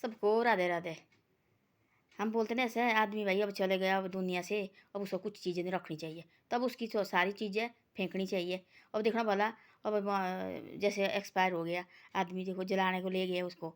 सबको राधे राधे। हम बोलते ना ऐसे आदमी भाई अब चले गया अब दुनिया से, अब उसको कुछ चीज़ें नहीं रखनी चाहिए, तब उसकी तो सारी चीज़ें फेंकनी चाहिए। अब देखना भला, अब जैसे एक्सपायर हो गया आदमी, देखो जलाने को ले गया उसको,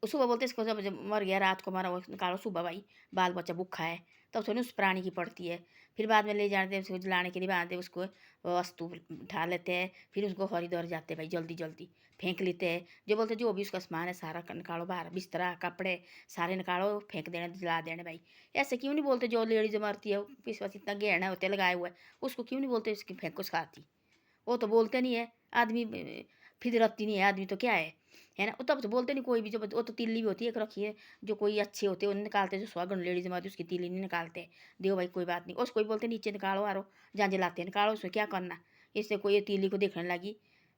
सुबह बोलते इसको जब जब मर गया रात को मरा वो निकालो सुबह भाई, बाल बच्चा भूखा है, तब थोड़ी उस प्राणी की पड़ती है। फिर बाद में ले जाते उसको जलाने के लिए, बांधते उसको वस्तु उठा लेते हैं, फिर उसको हरिद्वार जाते भाई जल्दी जल्दी फेंक लेते हैं। जो बोलते जो भी उसका सामान है सारा निकालो बाहर, बिस्तरा कपड़े सारे निकालो फेंक देने जला देने भाई। ऐसे क्यों नहीं बोलते, जो लेडीज मरती है विश्वास इतना गहना होते लगाए हुए उसको क्यों नहीं बोलते इसकी फेंक कुछ खाती, वो तो बोलते नहीं है। आदमी फितरती नहीं है, आदमी तो क्या है ना, वो तब तो बोलते नहीं कोई भी। जो वो तो तिल्ली भी होती है एक रखी है, जो कोई अच्छे होते हैं उन्हें निकालते, जो सुहागन लेडीज मारती उसकी तिल्ली नहीं निकालते। देव भाई कोई बात नहीं, उसको कोई बोलते नीचे निकालो आरो, जहाँ जलाते निकालो, उसमें क्या करना। इससे कोई ये तिल्ली को देखने लगी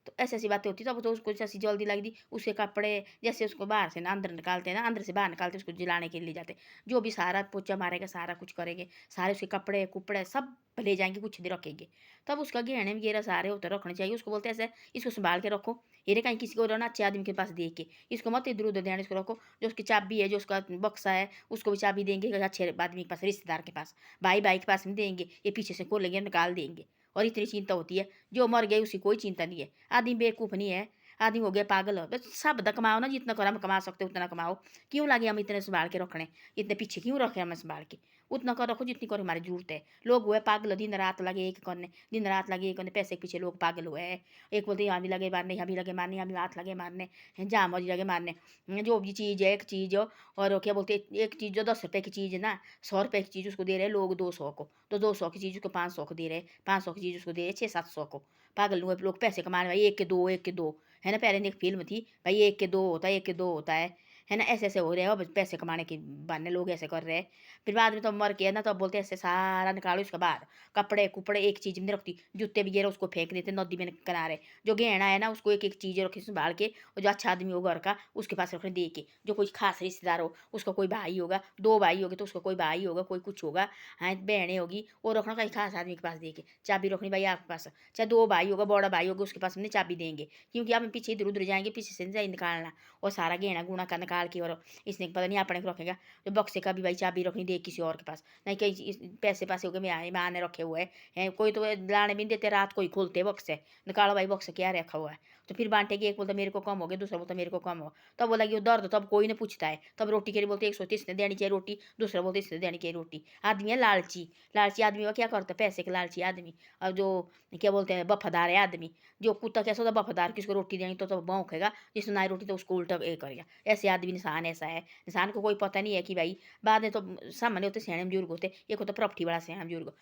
तो ऐसी ऐसी बातें होती, तब तो उसको जैसी जल्दी लगी थी उसके कपड़े, जैसे उसको बाहर से ना अंदर निकालते हैं ना, अंदर से बाहर निकालते उसको जलाने के लिए ले जाते। जो भी सारा पोचा मारेगा सारा कुछ करेंगे, सारे उसके कपड़े कुपड़े सब ले जाएंगे, कुछ नहीं रखेंगे। तब उसका गहने वगैरह सारे होते रखने चाहिए। उसको बोलते ऐसे इसको संभाल के रखो, ये कहीं किसी को रहना अच्छे आदमी के पास दे के, इसको मत इधर उधर देना, इसको रखो। जो उसकी चाबी है, जो उसका बक्सा है, उसको भी चाबी देंगे अच्छे आदमी के पास, रिश्तेदार के पास, भाई के पास नहीं देंगे, ये पीछे से खोलेंगे निकाल देंगे। और इतनी चिंता होती है, जो मर गए उसकी कोई चिंता नहीं है। आदमी बेवकूफ़ नहीं है, आदमी हो गया पागल। बस सब दा कमाओ ना, जितना कर हम कमा सकते उतना कमाओ। क्यों लगे हम इतने संभाल के रखने, इतने पीछे क्यों रखे हम संभाल के। उतना कर रखो जितनी कर हमारी जरूरत है। लोग हुए पागल, दिन रात लगे एक करने, दिन रात लगे एक करने, पैसे के पीछे लोग पागल हुए हैं। एक बोलते यहाँ भी लगे मारने, यहाँ भी लगे मारने, यहाँ भी हाथ लगे मारने, जहाँ मर्जी लगे मारने। जो भी चीज़ है एक चीज़ हो, और क्या बोलते एक चीज़ जो 10 रुपये की चीज़ है ना, 100 रुपये की चीज़ उसको दे रहे हैं लोग 200 को, तो 200 की चीज़ उसको 500 को दे रहे हैं, 500 की चीज़ उसको दे रहे 600-700 को। पागल हुए लोग पैसे कमाने भाई, एक के दो एक के दो, है ना। पहले एक फिल्म थी भाई, एक के दो होता है, एक के दो होता है ना। ऐसे ऐसे हो रहे हो पैसे कमाने के बहाने लोग ऐसे कर रहे हैं। फिर बाद में तो मर के ना तो बोलते ऐसे सारा निकालो इसका बाहर, कपड़े कुपड़े एक चीज़ में नहीं रखती, जूते वगैरह उसको फेंक देते नदी में किनारे। जो गहना है ना उसको एक एक चीज़ रखी संभाल के, और जो अच्छा आदमी होगा घर का उसके पास रखने दे के। जो कोई खास रिश्तेदार हो, उसका कोई भाई होगा, 2 भाई होगे तो उसका कोई भाई होगा, कोई कुछ होगा, हाँ बहनें होगी, वो रखना कहीं खास आदमी के पास दे के। चाबी रखनी भाई आपके पास, चाहे 2 भाई होगा, बड़ा भाई होगा, उसके पास हमने चाबी देंगे, क्योंकि आप पीछे इधर उधर जाएंगे, पीछे से नहीं निकालना। और सारा गहना गुणा का निकाल के, और इसने पता नहीं अपने को रखेगा। जो बक्से का भी भाई चाबी रखनी दे किसी और के पास, नहीं कहीं पैसे पैसे हो गए माँ ने रखे हुए हैं, कोई तो लाने भी नहीं देते, रात को ही खोलते बक्से, निकालो भाई बक्से क्या रखा हुआ है। तो फिर बांटेगी, एक बोलता मेरे को कम हो गया, दूसरा बोलता मेरे को कम हो, तब बोला कि दर्द तब कोई नहीं पूछता है। तब रोटी के लिए बोलते 130 ने देनी चाहिए रोटी, दूसरा बोलते इसने देनी चाहिए रोटी। आदमी है लालची, लालची आदमी वो क्या करता है, पैसे के लालची आदमी। और जो क्या बोलते हैं वफादार है आदमी, जो कुत्ता कैसा होता वफादार, किसको रोटी देनी तो भौंकेगा, जिसने ना रोटी तो उसको उल्टा ये करेगा। ऐसे आदमी इंसान ऐसा है, इंसान को कोई पता नहीं है कि भाई बाद में तो सामान्य होते सियाने बुजुर्ग होते, एक होता प्रॉपर्टी वाला सियाना बुजुर्ग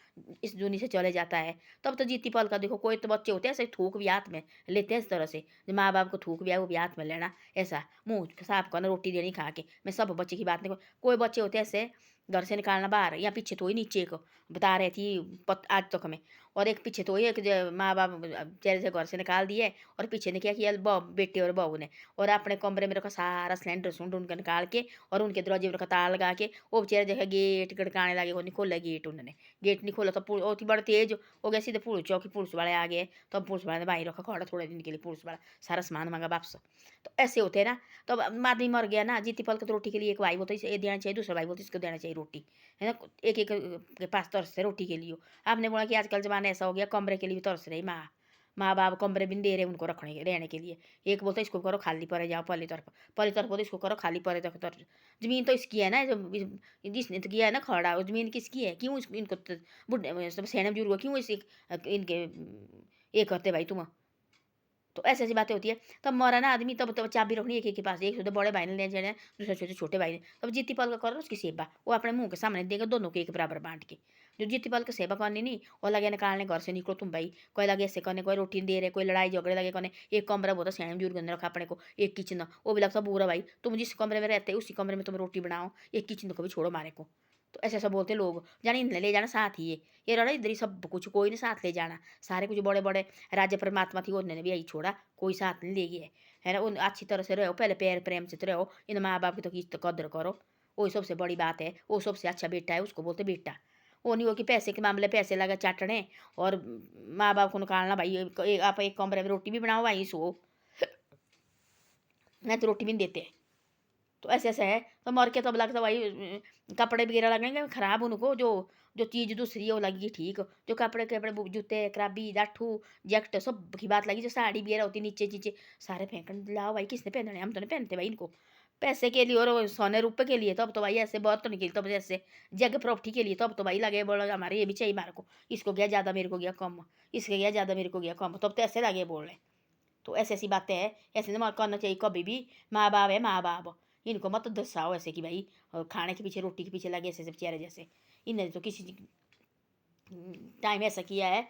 इस दुनिया से चले जाता है। तब तो जीती पल का देखो, कोई तो बच्चे होते हैं ऐसे थूक भी हाथ में लेते हैं इस तरह से, माँ बाप को थूक भी आए वो भी हाथ में लेना, ऐसा मुँह साफ करना, रोटी देनी खा के। मैं सब बच्चे की बात नहीं, कोई बच्चे होते हैं ऐसे घर से निकालना बाहर, या पीछे तो ही नीचे एक बता रही थी आज तक हमें। और एक पीछे तो ही एक माँ बाप चेहरे से घर से निकाल दिए, और पीछे ने क्या किया बेटे और बहू ने, और अपने कमरे में रखा सारा सिलेंडर सुंड उनका निकाल के, और उनके दरवाजे में रखा ताला लगा के। वो बेचारे देखा गेट गड़काने लगे, वो नहीं खोला गेट, उन्होंने गेट नहीं खोला तो बड़ा तेज हो गया, सीधे पुलिस चौकी पुलिस वाले आ गए। तो पुलिस वाले ने बाहर रखा खड़ा थोड़े दिन के लिए, पुलिस वाला सारा सामान मांगा वापस। तो ऐसे होते हैं ना। तो अब आदमी मर गया ना, जीती पल रोटी के लिए एक भाई बोलते ये देना चाहिए, दूसरा भाई बोलते इसको देना चाहिए रोटी, है ना। एक एक के पास तरस है रोटी के लिए। आपने बोला कि आजकल जमाना ऐसा हो गया, कमरे के लिए भी तरस रही माँ, माँ बाप कमरे भी नहीं दे रहे उनको रखने रहने के लिए। एक बोलते इसको करो खाली पड़े जाओ, पहली तरफ बोलते इसको करो खाली पड़े तरफ। जमीन तो इसकी है ना, जो जिसने तो किया है ना खड़ा, वो जमीन किसकी है, क्यों इनको बुढ़े सब सैने बुजुर्ग क्यों इसे इनके ये करते भाई तुम। तो ऐसी ऐसी बातें होती है। तब मरा ना आदमी, तब चाबी रखनी एक एक के पास, एक तो बड़े भाई ने ले जाना, दूसरे छोटे छोटे भाई ने। तब जीती पल का करो उसकी सेवा, वो अपने मुंह के सामने देगा, दोनों को एक बराबर बांट के। जो जीती पल की सेवा करनी नहीं, और लगे निकालने घर से निकलो तुम भाई, कोई लगे ऐसे करने, कोई रोटी दे रहे, कोई लड़ाई झगड़े लगे करने। एक कमरा बहुत सियाने बुजुर्ग ने रखा अपने को, एक किचन, वो भी लगता बुरा भाई, तुम जिस कमरे में रहते उसी कमरे में तुम रोटी बनाओ, एक किचन को भी छोड़ो मारे को। तो ऐसे ऐसा बोलते लोग, जाने इन्हें ले जाना साथ ही ये रहा इधर ही सब कुछ, कोई नहीं साथ ले जाना। सारे कुछ बड़े बड़े राज्य परमात्मा थी, उन्होंने भी यही छोड़ा, कोई साथ नहीं ले गया, है ना। उन अच्छी तरह से रहो, पहले प्यार प्रेम से तो रहो, इन माँ बाप की तो की कदर करो, वही सबसे बड़ी बात है। वो सबसे अच्छा बेटा है, उसको बोलते बेटा। वो नहीं हो कि पैसे के मामले पैसे लगा चाटने, और माँ बाप को निकालना भाई। आप एक कमरे में रोटी भी बनाओ भाई सो, नहीं तो रोटी भी नहीं देते। तो ऐसे ऐसे है, तो मर के तब लगता भाई कपड़े वगैरह लगेंगे खराब उनको, जो जो चीज़ दूसरी है वो लगेगी ठीक। जो कपड़े कपड़े जूते क्राबी डाठू जैकेट सब की बात लगी, जो साड़ी वगैरह होती नीचे नीचे सारे फेंकन लाओ भाई, किसने पहनने, हम तो नहीं पहनते भाई इनको। पैसे के लिए और वो सोने रुपये के लिए, तब तो भाई ऐसे बहुत तो निकली, तब जैसे जगह प्रॉपर्टी के लिए तब तो भाई लगे बोल हमारे ये भी चाहिए मारे को, इसको गया ज़्यादा मेरे को गया कम, इसके गया ज़्यादा मेरे को गया कम, तब तो ऐसे लगे बोल रहे। तो ऐसी ऐसी बातें हैं, ऐसे ना करना चाहिए कभी भी। माँ बाप है माँ बाप, इनको मत दर्शाओ ऐसे कि भाई खाने के पीछे रोटी के पीछे लगे ऐसे सब चेहरे जैसे। इन्हें तो किसी टाइम ऐसा किया है,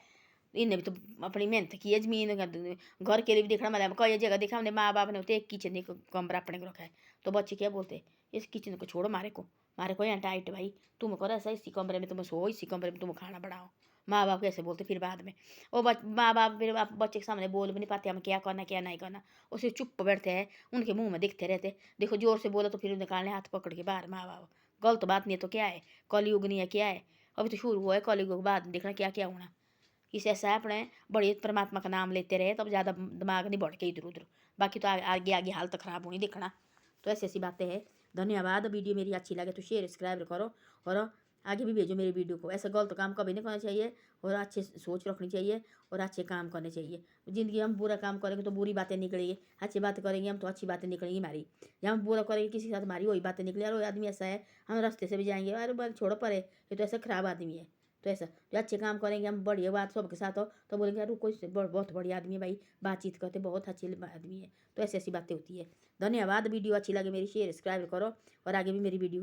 इन्हें भी तो अपनी मेहनत की है, जमीन घर के लिए भी देखना, मतलब कई जगह देखा हमने माँ बाप ने होते एक किचन एक कमरा अपने को रखा है, तो बच्चे क्या बोलते हैं, इस किचन को छोड़ो मारे को यहाँ टाइट भाई, तुम करो ऐसा, इसी कमरे में तुम सो, इसी कमरे में तुम खाना बनाओ। माँ बाप कैसे बोलते फिर बाद में, वो माँ बाप फिर बच्चे के सामने बोल भी नहीं पाते, हम क्या करना क्या नहीं करना, उसे चुप बैठते हैं, उनके मुंह में दिखते रहते। देखो जोर से बोलो तो फिर निकालने हाथ पकड़ के बाहर माँ बाप, गलत बात नहीं है तो क्या है, कलयुग नहीं है क्या है, अभी तो शुरू हुआ है कलयुग के बाद देखना क्या क्या होना। इसे ऐसा है अपने बड़े परमात्मा का नाम लेते रहे, तब ज़्यादा दिमाग नहीं भटके इधर उधर, बाकी तो आगे आगे हालत ख़राब होनी देखना। तो ऐसी ऐसी बातें हैं। धन्यवाद। वीडियो मेरी अच्छी लगे तो शेयर सब्सक्राइब करो, और आगे भी भेजो मेरी वीडियो को। ऐसा गलत काम कभी नहीं करना चाहिए, और अच्छे सोच रखनी चाहिए, और अच्छे काम करने चाहिए। ज़िंदगी हम बुरा काम करेंगे तो बुरी बातें निकलेंगी, अच्छी बातें करेंगे हम तो अच्छी बातें निकलेंगी हमारी। जब हम बुरा करेंगे किसी के साथ हमारी वही बातें निकले, और वो आदमी ऐसा है, हम रास्ते से भी जाएंगे अरे बल छोड़ो परे, ये तो ऐसा ख़राब आदमी है। तो ऐसा जो अच्छे काम करेंगे हम, बढ़िया बात सबके साथ हो तो बोलेंगे यार कोई बहुत बढ़िया आदमी है भाई, बातचीत करते बहुत अच्छे आदमी है। तो ऐसी ऐसी बातें होती है। धन्यवाद। वीडियो अच्छी लगे मेरी शेयर सब्सक्राइब करो, और आगे भी मेरी वीडियो